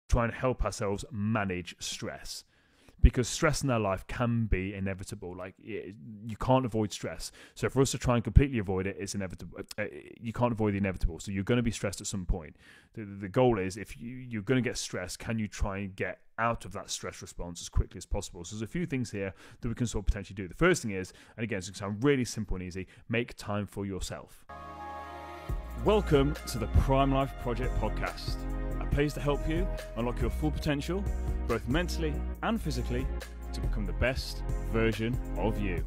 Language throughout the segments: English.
try and help ourselves manage stress. Because stress in our life can be inevitable. Like, you can't avoid stress. So for us to try and completely avoid it, it's inevitable. You can't avoid the inevitable. So you're going to be stressed at some point. The goal is, if you're going to get stressed, can you try and get out of that stress response as quickly as possible? So there's a few things here that we can sort of potentially do. The first thing is, and again, it's going to sound really simple and easy, make time for yourself. Welcome to the Prime Life Project podcast, a place to help you unlock your full potential, both mentally and physically, to become the best version of you.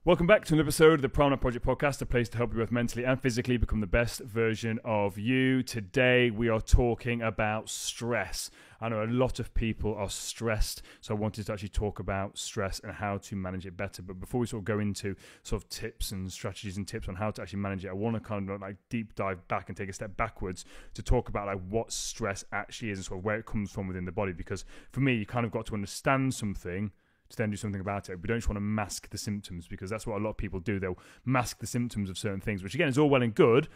Welcome back to an episode of the Prime Life Project podcast, a place to help you both mentally and physically become the best version of you. Today we are talking about stress. I know a lot of people are stressed, so I wanted to actually talk about stress and how to manage it better. But before we sort of go into sort of tips and strategies and tips on how to actually manage it, I want to kind of like deep dive back and take a step backwards to talk about like what stress actually is and sort of where it comes from within the body. Because for me, you kind of got to understand something to then do something about it. We don't just want to mask the symptoms, because that's what a lot of people do. They'll mask the symptoms of certain things, which again is all well and good.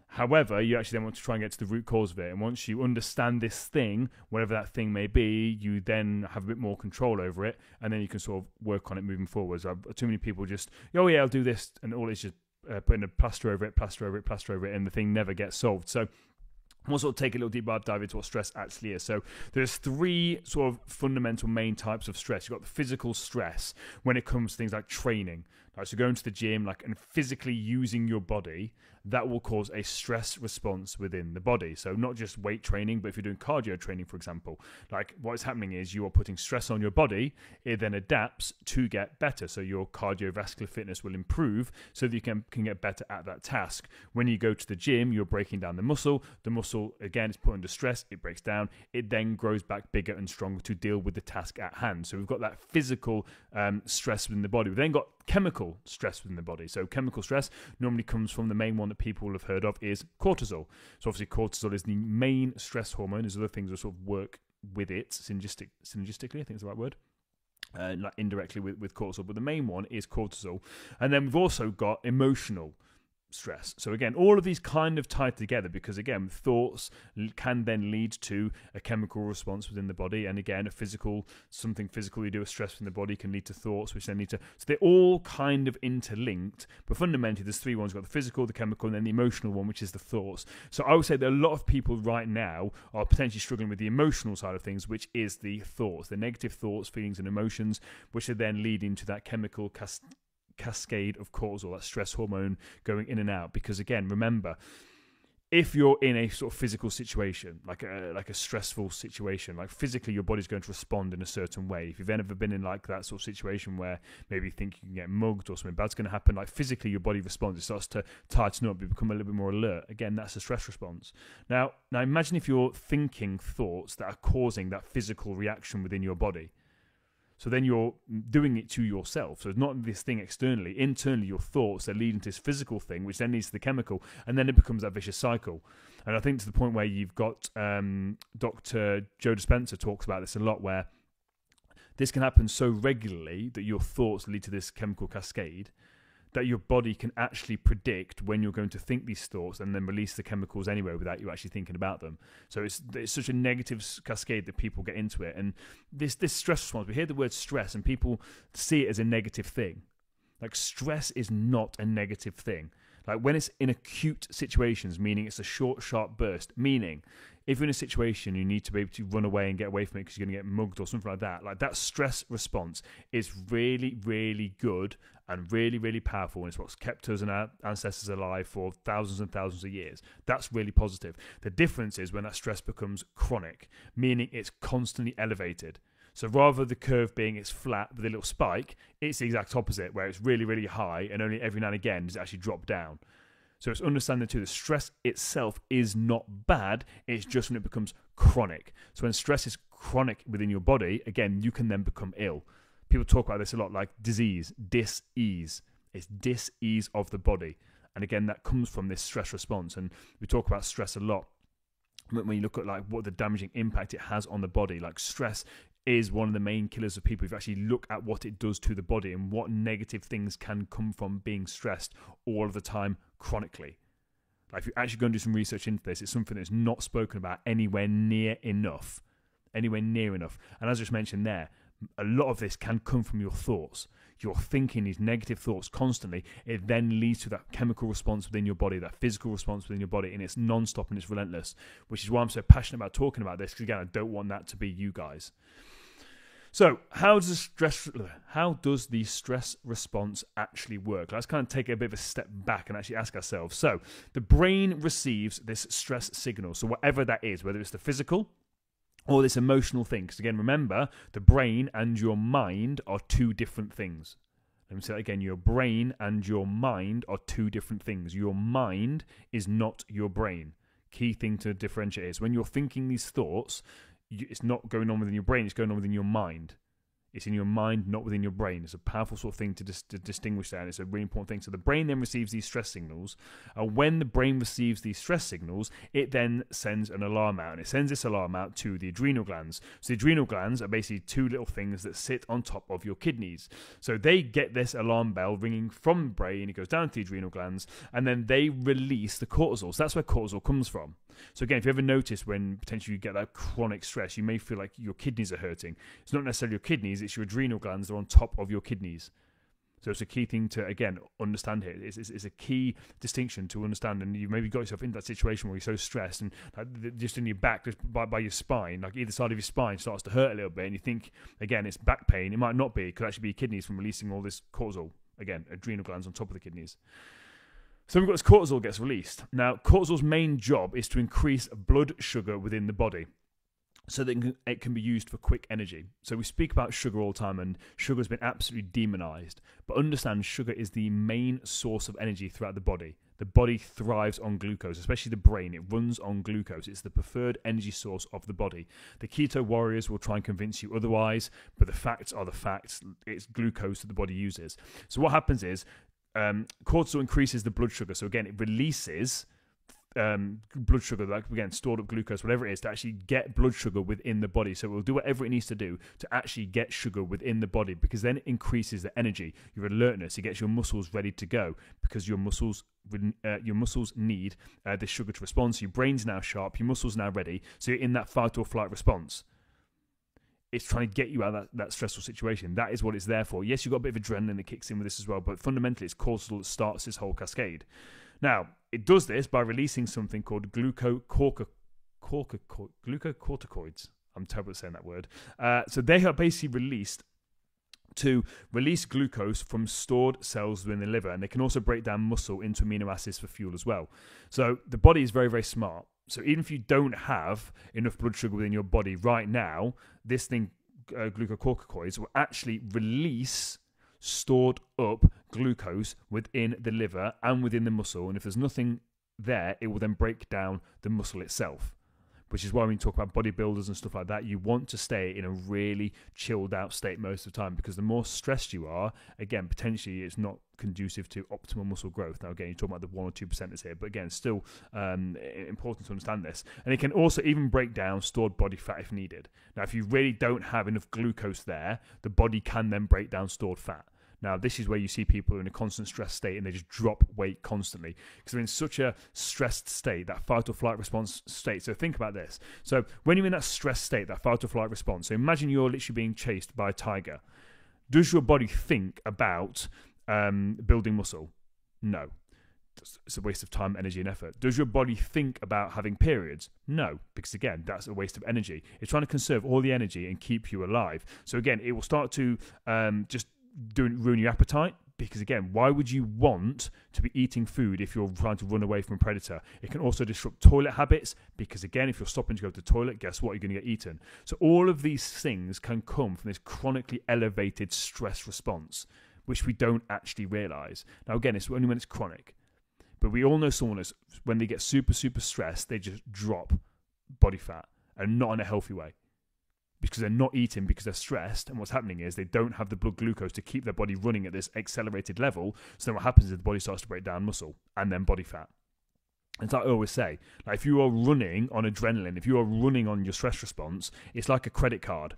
However, you actually then want to try and get to the root cause of it. And once you understand this thing, whatever that thing may be, you then have a bit more control over it, and then you can sort of work on it moving forward. So too many people just, oh yeah, I'll do this, and all it's just putting a plaster over it, and the thing never gets solved. So we'll sort of take a little deep dive into what stress actually is. So there's three sort of fundamental main types of stress. You've got the physical stress when it comes to things like training. Right, so going to the gym and physically using your body, that will cause a stress response within the body. So not just weight training, but if you're doing cardio training, for example, like what's happening is you are putting stress on your body, it then adapts to get better. So your cardiovascular fitness will improve so that you can get better at that task. When you go to the gym, you're breaking down the muscle. The muscle, again, is put under stress, it breaks down, it then grows back bigger and stronger to deal with the task at hand. So we've got that physical stress within the body. We've then got chemical stress within the body. So chemical stress normally comes from, the main one that people will have heard of is cortisol. So obviously cortisol is the main stress hormone. There's other things that sort of work with it synergistically, I think is the right word. Not indirectly with cortisol, but the main one is cortisol. And then we've also got emotional stress. So again, all of these kind of tied together, because again, thoughts can then lead to a chemical response within the body, and again, something physical you do with stress in the body can lead to thoughts, which then lead to, so they're all kind of interlinked, but fundamentally there's three ones. You've got the physical, the chemical, and then the emotional one, which is the thoughts. So I would say that a lot of people right now are potentially struggling with the emotional side of things, which is the thoughts, the negative thoughts, feelings, and emotions, which are then leading to that chemical cascade of cortisol, that stress hormone going in and out. Because again, remember, if you're in a sort of physical situation, like a stressful situation, like physically your body's going to respond in a certain way. If you've ever been in like that sort of situation where maybe you think you can get mugged or something bad's going to happen, like physically your body responds, it starts to tighten up, you become a little bit more alert. Again, that's a stress response. Now imagine if you're thinking thoughts that are causing that physical reaction within your body. So then you're doing it to yourself. So it's not this thing externally. Internally, your thoughts are leading to this physical thing, which then leads to the chemical, and then it becomes that vicious cycle. And I think to the point where you've got Dr. Joe Dispenza talks about this a lot, where this can happen so regularly that your thoughts lead to this chemical cascade, that your body can actually predict when you're going to think these thoughts and then release the chemicals anyway without you actually thinking about them. So it's such a negative cascade that people get into it. And this stress response, we hear the word stress and people see it as a negative thing. Like, stress is not a negative thing. Like, when it's in acute situations, meaning it's a short, sharp burst, meaning if you're in a situation you need to be able to run away and get away from it because you're going to get mugged or something like that stress response is really, really good and really, really powerful, and it's what's kept us and our ancestors alive for thousands and thousands of years. That's really positive. The difference is when that stress becomes chronic, meaning it's constantly elevated. So rather the curve being it's flat with a little spike, it's the exact opposite, where it's really, really high and only every now and again does it actually drop down. So it's understanding too, the stress itself is not bad, it's just when it becomes chronic. So when stress is chronic within your body, again, you can then become ill. People talk about this a lot, like disease, dis-ease. It's dis-ease of the body. And again, that comes from this stress response. And we talk about stress a lot when you look at like what the damaging impact it has on the body. Like, stress is one of the main killers of people. If you actually look at what it does to the body and what negative things can come from being stressed all of the time chronically. Like if you're actually going to do some research into this, it's something that's not spoken about anywhere near enough. Anywhere near enough. And as I just mentioned there, a lot of this can come from your thoughts. You're thinking these negative thoughts constantly. It then leads to that chemical response within your body, that physical response within your body, and it's non-stop and it's relentless, which is why I'm so passionate about talking about this, because again, I don't want that to be you guys. So how does the stress response actually work? Let's kind of take a bit of a step back and actually ask ourselves. So the brain receives this stress signal. So whatever that is, whether it's the physical or this emotional thing. Because again, remember, the brain and your mind are two different things. Let me say that again. Your brain and your mind are two different things. Your mind is not your brain. Key thing to differentiate is when you're thinking these thoughts, it's not going on within your brain, it's going on within your mind. It's in your mind, not within your brain. It's a powerful sort of thing to distinguish that, and it's a really important thing. So the brain then receives these stress signals, and when the brain receives these stress signals, it then sends an alarm out, and it sends this alarm out to the adrenal glands. So the adrenal glands are basically two little things that sit on top of your kidneys. So they get this alarm bell ringing from the brain, it goes down to the adrenal glands, and then they release the cortisol. So that's where cortisol comes from. So again, if you ever notice when potentially you get that chronic stress, you may feel like your kidneys are hurting. It's not necessarily your kidneys, it's your adrenal glands that are on top of your kidneys. So it's a key thing to, again, understand here. It's a key distinction to understand, and you've maybe got yourself in that situation where you're so stressed and just in your back, just by your spine, like either side of your spine starts to hurt a little bit, and you think, again, it's back pain. It might not be. It could actually be your kidneys from releasing all this cortisol. Again, adrenal glands on top of the kidneys. So we've got this cortisol gets released. Now, cortisol's main job is to increase blood sugar within the body so that it can be used for quick energy. So we speak about sugar all the time, and sugar has been absolutely demonized. But understand, sugar is the main source of energy throughout the body. The body thrives on glucose, especially the brain. It runs on glucose. It's the preferred energy source of the body. The keto warriors will try and convince you otherwise, but the facts are the facts. It's glucose that the body uses. So what happens is, cortisol increases the blood sugar. So again, it releases blood sugar, like again, stored up glucose, whatever it is, to actually get blood sugar within the body. So it will do whatever it needs to do to actually get sugar within the body, because then it increases the energy, your alertness. It gets your muscles ready to go, because your muscles need this sugar to respond. So your brain's now sharp, your muscles now ready. So you're in that fight or flight response. It's trying to get you out of that stressful situation. That is what it's there for. Yes, you've got a bit of adrenaline that kicks in with this as well, but fundamentally it's cortisol that starts this whole cascade. Now, it does this by releasing something called glucocorticoids. I'm terrible at saying that word. So they are basically released to release glucose from stored cells within the liver, and they can also break down muscle into amino acids for fuel as well. So the body is very, very smart. So even if you don't have enough blood sugar within your body right now, this thing, glucocorticoids, will actually release stored up glucose within the liver and within the muscle. And if there's nothing there, it will then break down the muscle itself. Which is why when you talk about bodybuilders and stuff like that, you want to stay in a really chilled out state most of the time, because the more stressed you are, again, potentially it's not conducive to optimal muscle growth. Now, again, you're talking about the 1 or 2% here, but again, still important to understand this. And it can also even break down stored body fat if needed. Now, if you really don't have enough glucose there, the body can then break down stored fat. Now, this is where you see people in a constant stress state and they just drop weight constantly because they're in such a stressed state, that fight or flight response state. So think about this. So when you're in that stress state, that fight or flight response, so imagine you're literally being chased by a tiger. Does your body think about building muscle? No. It's a waste of time, energy, and effort. Does your body think about having periods? No, because again, that's a waste of energy. It's trying to conserve all the energy and keep you alive. So again, it will start to just ruin your appetite, because again, why would you want to be eating food if you're trying to run away from a predator? It can also disrupt toilet habits, because again, if you're stopping to go to the toilet, guess what? You're going to get eaten. So all of these things can come from this chronically elevated stress response, which we don't actually realize. Now again, it's only when it's chronic, but we all know someone is, when they get super, super stressed, they just drop body fat, and not in a healthy way, because they're not eating because they're stressed. And what's happening is they don't have the blood glucose to keep their body running at this accelerated level. So then what happens is the body starts to break down muscle and then body fat. And like I always say, like if you are running on adrenaline, if you are running on your stress response, it's like a credit card.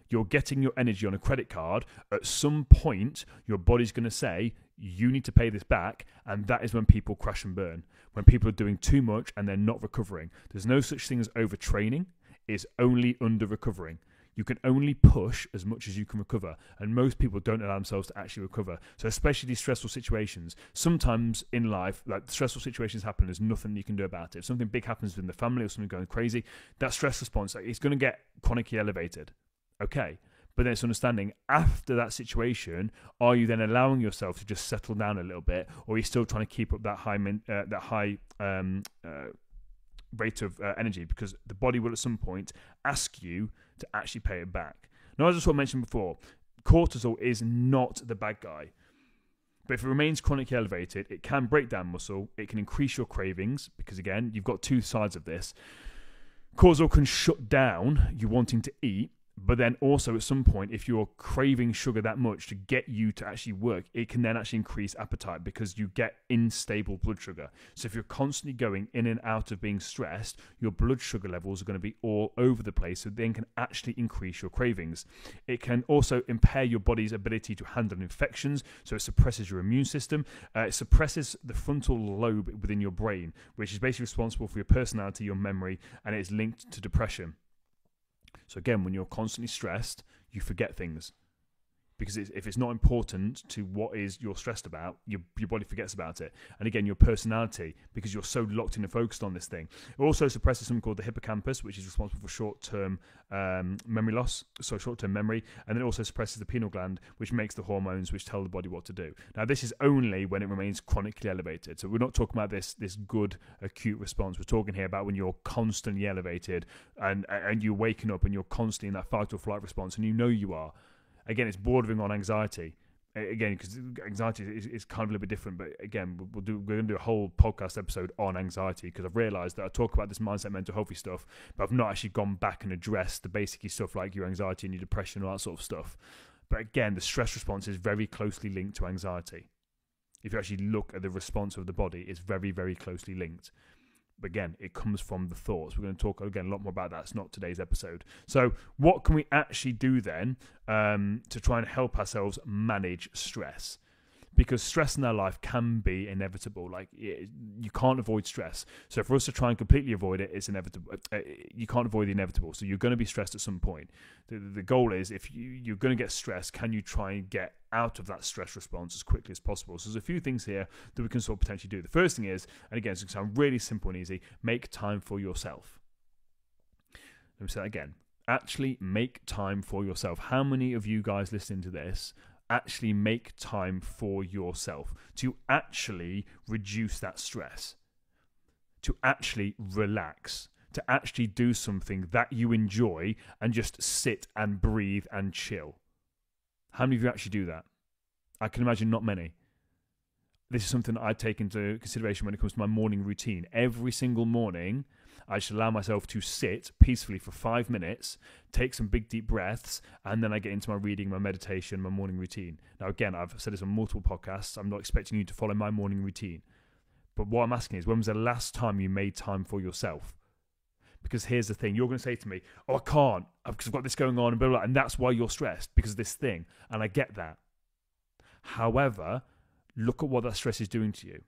you're getting your energy on a credit card. At some point, your body's going to say, you need to pay this back. And that is when people crash and burn. When people are doing too much and they're not recovering. There's no such thing as overtraining. It's only under recovering. You can only push as much as you can recover. And most people don't allow themselves to actually recover. So especially these stressful situations, sometimes in life, like stressful situations happen, there's nothing you can do about it. If something big happens within the family or something going crazy, that stress response, it's going to get chronically elevated. Okay. But then it's understanding after that situation, are you then allowing yourself to just settle down a little bit, or are you still trying to keep up that high rate of energy? Because the body will at some point ask you to actually pay it back. Now, as I sort of mentioned before, cortisol is not the bad guy. But if it remains chronically elevated, it can break down muscle. It can increase your cravings because, again, you've got two sides of this. Cortisol can shut down you wanting to eat. But then also at some point, if you're craving sugar that much to get you to actually work, it can then actually increase appetite because you get unstable blood sugar. So if you're constantly going in and out of being stressed, your blood sugar levels are going to be all over the place. So then can actually increase your cravings. It can also impair your body's ability to handle infections. So it suppresses your immune system. It suppresses the frontal lobe within your brain, which is basically responsible for your personality, your memory, and it's linked to depression. So again, when you're constantly stressed, you forget things. Because if it's not important to what is you're stressed about, your body forgets about it. And again, your personality, because you're so locked in and focused on this thing. It also suppresses something called the hippocampus, which is responsible for short-term memory loss, so short-term memory. And then it also suppresses the pineal gland, which makes the hormones which tell the body what to do. Now, this is only when it remains chronically elevated. So we're not talking about this good acute response. We're talking here about when you're constantly elevated and you're waking up and you're constantly in that fight or flight response, and you know you are. Again, it's bordering on anxiety. Again, because anxiety is kind of a little bit different. But again, we're going to do a whole podcast episode on anxiety because I've realised that I talk about this mindset, mental healthy stuff, but I've not actually gone back and addressed the basic stuff like your anxiety and your depression and all that sort of stuff. But again, the stress response is very closely linked to anxiety. If you actually look at the response of the body, it's very, very closely linked. But again, it comes from the thoughts. We're going to talk, again, a lot more about that. It's not today's episode. So what can we actually do then to try and help ourselves manage stress? Because stress in our life can be inevitable. Like, you can't avoid stress. So for us to try and completely avoid it, it's inevitable. You can't avoid the inevitable. So you're going to be stressed at some point. The goal is, if you're going to get stressed, can you try and get out of that stress response as quickly as possible? So there's a few things here that we can sort of potentially do. The first thing is, and again, it's going to sound really simple and easy, make time for yourself. Let me say that again. Actually make time for yourself. How many of you guys listening to this actually make time for yourself to actually reduce that stress, to actually relax, to actually do something that you enjoy and just sit and breathe and chill? How many of you actually do that? I can imagine not many. This is something that I take into consideration when it comes to my morning routine. Every single morning, I should allow myself to sit peacefully for 5 minutes, take some big deep breaths, and then I get into my reading, my meditation, my morning routine. Now, again, I've said this on multiple podcasts. I'm not expecting you to follow my morning routine. But what I'm asking is, when was the last time you made time for yourself? Because here's the thing. You're going to say to me, oh, I can't because I've got this going on and blah, blah, blah. And that's why you're stressed, because of this thing. And I get that. However, look at what that stress is doing to you.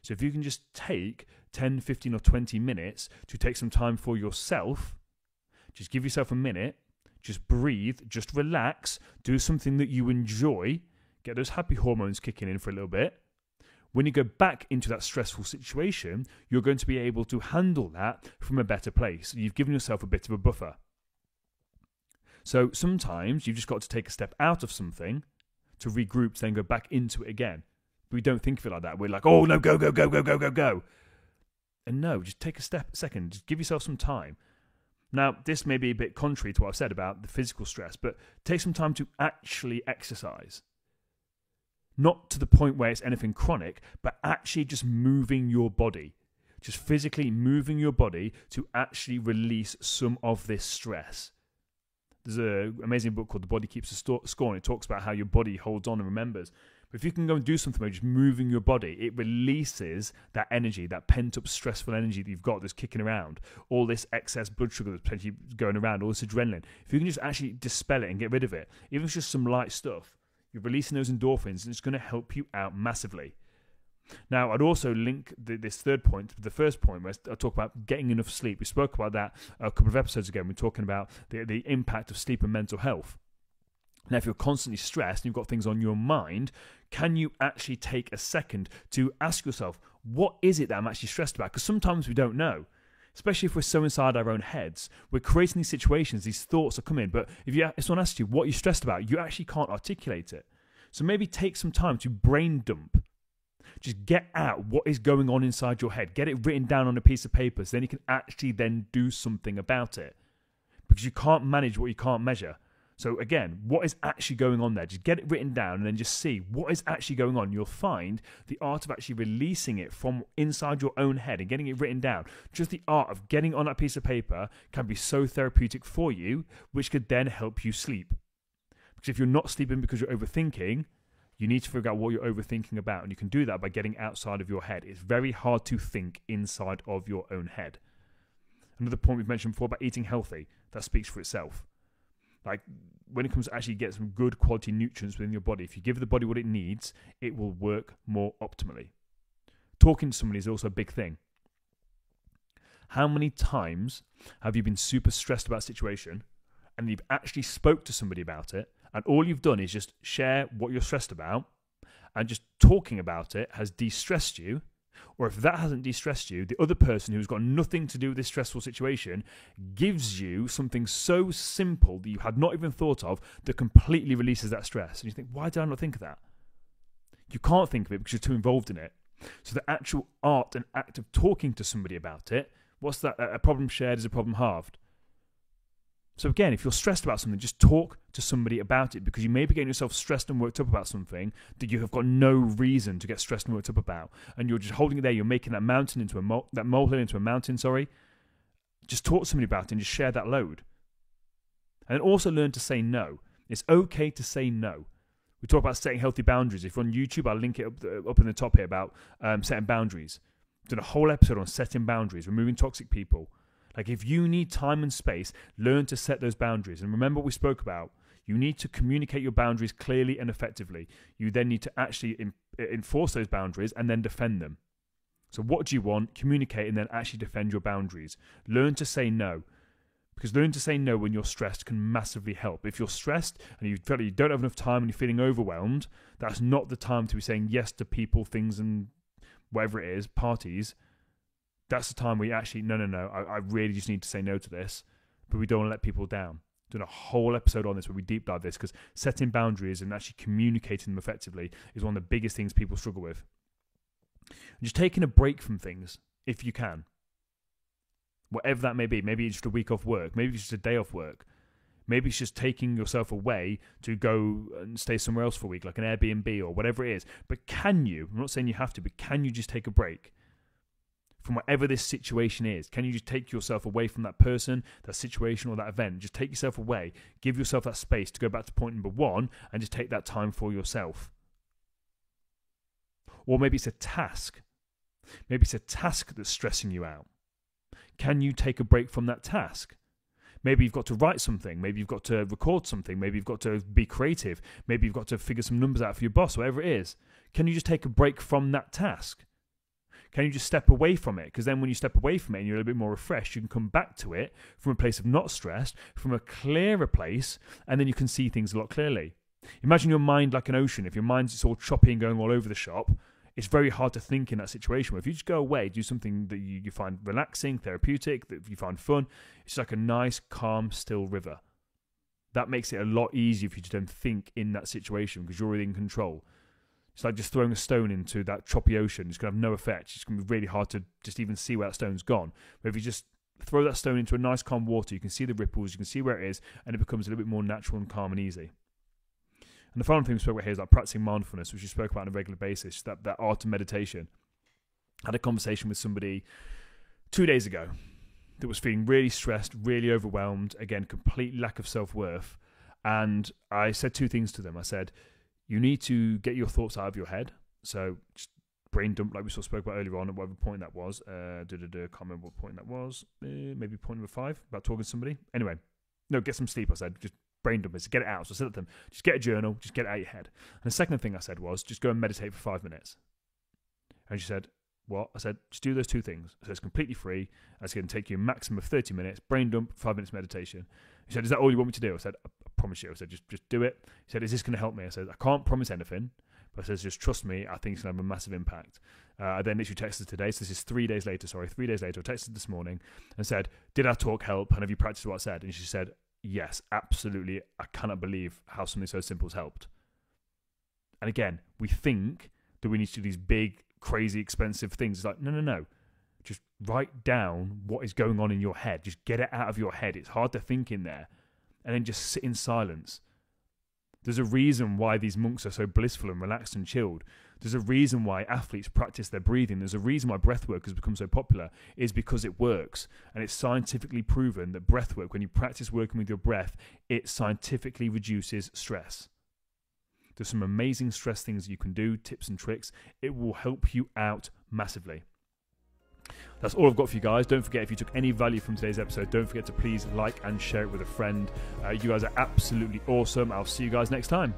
So if you can just take 10, 15 or 20 minutes to take some time for yourself, just give yourself a minute, just breathe, just relax, do something that you enjoy, get those happy hormones kicking in for a little bit. When you go back into that stressful situation, you're going to be able to handle that from a better place. You've given yourself a bit of a buffer. So sometimes you've just got to take a step out of something to regroup, then go back into it again. But we don't think of it like that. We're like, oh no, go, go, go, go, go, go, go. And no, just take a second, just give yourself some time. Now, this may be a bit contrary to what I've said about the physical stress, but take some time to actually exercise. Not to the point where it's anything chronic, but actually just moving your body. Just physically moving your body to actually release some of this stress. There's an amazing book called The Body Keeps the Score, and it talks about how your body holds on and remembers. But if you can go and do something by just moving your body, it releases that energy, that pent-up stressful energy that you've got that's kicking around, all this excess blood sugar that's potentially going around, all this adrenaline. If you can just actually dispel it and get rid of it, even if it's just some light stuff, you're releasing those endorphins and it's going to help you out massively. Now, I'd also link this third point to the first point where I talk about getting enough sleep. We spoke about that a couple of episodes ago. We're talking about the impact of sleep and mental health. Now, if you're constantly stressed and you've got things on your mind, can you actually take a second to ask yourself, what is it that I'm actually stressed about? Because sometimes we don't know, especially if we're so inside our own heads. We're creating these situations, these thoughts are coming, but if someone asks you what you're stressed about, you actually can't articulate it. So maybe take some time to brain dump. Just get out what is going on inside your head. Get it written down on a piece of paper so then you can actually then do something about it. Because you can't manage what you can't measure. So again, what is actually going on there? Just get it written down and then just see what is actually going on. You'll find the art of actually releasing it from inside your own head and getting it written down. Just the art of getting on that piece of paper can be so therapeutic for you, which could then help you sleep. Because if you're not sleeping because you're overthinking, you need to figure out what you're overthinking about. And you can do that by getting outside of your head. It's very hard to think inside of your own head. Another point we've mentioned before about eating healthy, that speaks for itself. Like when it comes to actually get some good quality nutrients within your body, if you give the body what it needs, it will work more optimally. Talking to somebody is also a big thing. How many times have you been super stressed about a situation and you've actually spoke to somebody about it and all you've done is just share what you're stressed about and just talking about it has de-stressed you? Or if that hasn't de-stressed you, the other person who's got nothing to do with this stressful situation gives you something so simple that you had not even thought of that completely releases that stress. And you think, why did I not think of that? You can't think of it because you're too involved in it. So the actual art and act of talking to somebody about it, what's that? A problem shared is a problem halved. So again, if you're stressed about something, just talk to somebody about it because you may be getting yourself stressed and worked up about something that you have got no reason to get stressed and worked up about. And you're just holding it there. You're making that mountain into that molehill into a mountain, Just talk to somebody about it and just share that load. And also learn to say no. It's okay to say no. We talk about setting healthy boundaries. If you're on YouTube, I'll link it up in the top here about setting boundaries. I've done a whole episode on setting boundaries, removing toxic people. Like if you need time and space, learn to set those boundaries. And remember what we spoke about. You need to communicate your boundaries clearly and effectively. You then need to actually enforce those boundaries and then defend them. So what do you want? Communicate and then actually defend your boundaries. Learn to say no. Because learning to say no when you're stressed can massively help. If you're stressed and you feel like you don't have enough time and you're feeling overwhelmed, that's not the time to be saying yes to people, things and whatever it is, parties. That's the time where you actually, no, I really just need to say no to this, but we don't want to let people down. Doing a whole episode on this where we deep dive this because setting boundaries and actually communicating them effectively is one of the biggest things people struggle with. And just taking a break from things, if you can. Whatever that may be. Maybe it's just a week off work. Maybe it's just a day off work. Maybe it's just taking yourself away to go and stay somewhere else for a week, like an Airbnb or whatever it is. But can you, I'm not saying you have to, but can you just take a break? From whatever this situation is, can you just take yourself away from that person, that situation or that event? Just take yourself away. Give yourself that space to go back to point number one and just take that time for yourself. Or maybe it's a task. Maybe it's a task that's stressing you out. Can you take a break from that task? Maybe you've got to write something. Maybe you've got to record something. Maybe you've got to be creative. Maybe you've got to figure some numbers out for your boss, whatever it is. Can you just take a break from that task? Can you just step away from it? Because then when you step away from it and you're a little bit more refreshed, you can come back to it from a place of not stressed, from a clearer place, and then you can see things a lot clearly. Imagine your mind like an ocean. If your mind's all choppy and going all over the shop, it's very hard to think in that situation. But if you just go away, do something that you find relaxing, therapeutic, that you find fun, it's like a nice, calm, still river. That makes it a lot easier for you to then think in that situation because you're already in control. It's like just throwing a stone into that choppy ocean. It's going to have no effect. It's going to be really hard to just even see where that stone's gone. But if you just throw that stone into a nice calm water, you can see the ripples, you can see where it is, and it becomes a little bit more natural and calm and easy. And the final thing we spoke about here is like practicing mindfulness, which we spoke about on a regular basis, that art of meditation. I had a conversation with somebody 2 days ago that was feeling really stressed, really overwhelmed, again, complete lack of self-worth. And I said two things to them. I said, you need to get your thoughts out of your head. So just brain dump, like we sort of spoke about earlier on, at whatever point that was. Can't remember what point that was. Maybe point number 5, about talking to somebody. Anyway, no, get some sleep, I said. Just brain dump it. So get it out. So I said to them, just get a journal, just get it out of your head. And the second thing I said was, just go and meditate for 5 minutes. And she said, what? I said, just do those 2 things. So it's completely free. It's going to take you a maximum of 30 minutes. Brain dump, 5 minutes meditation. He said, is that all you want me to do? I said, I promise you. I said, just do it. He said, is this going to help me? I said, I can't promise anything. But I said, just trust me. I think it's going to have a massive impact. I then literally texted today. So this is 3 days later. I texted this morning and said, did our talk help? And have you practiced what I said? And she said, yes, absolutely. I cannot believe how something so simple has helped. And again, we think that we need to do these big, crazy, expensive things. It's like, no. Just write down what is going on in your head. Just get it out of your head. It's hard to think in there. And then just sit in silence. There's a reason why these monks are so blissful and relaxed and chilled. There's a reason why athletes practice their breathing. There's a reason why breathwork has become so popular, is because it works. And it's scientifically proven that breathwork, when you practice working with your breath, it scientifically reduces stress. There's some amazing stress things you can do, tips and tricks. It will help you out massively. That's all I've got for you guys. Don't forget, if you took any value from today's episode, don't forget to please like and share it with a friend. You guys are absolutely awesome. I'll see you guys next time.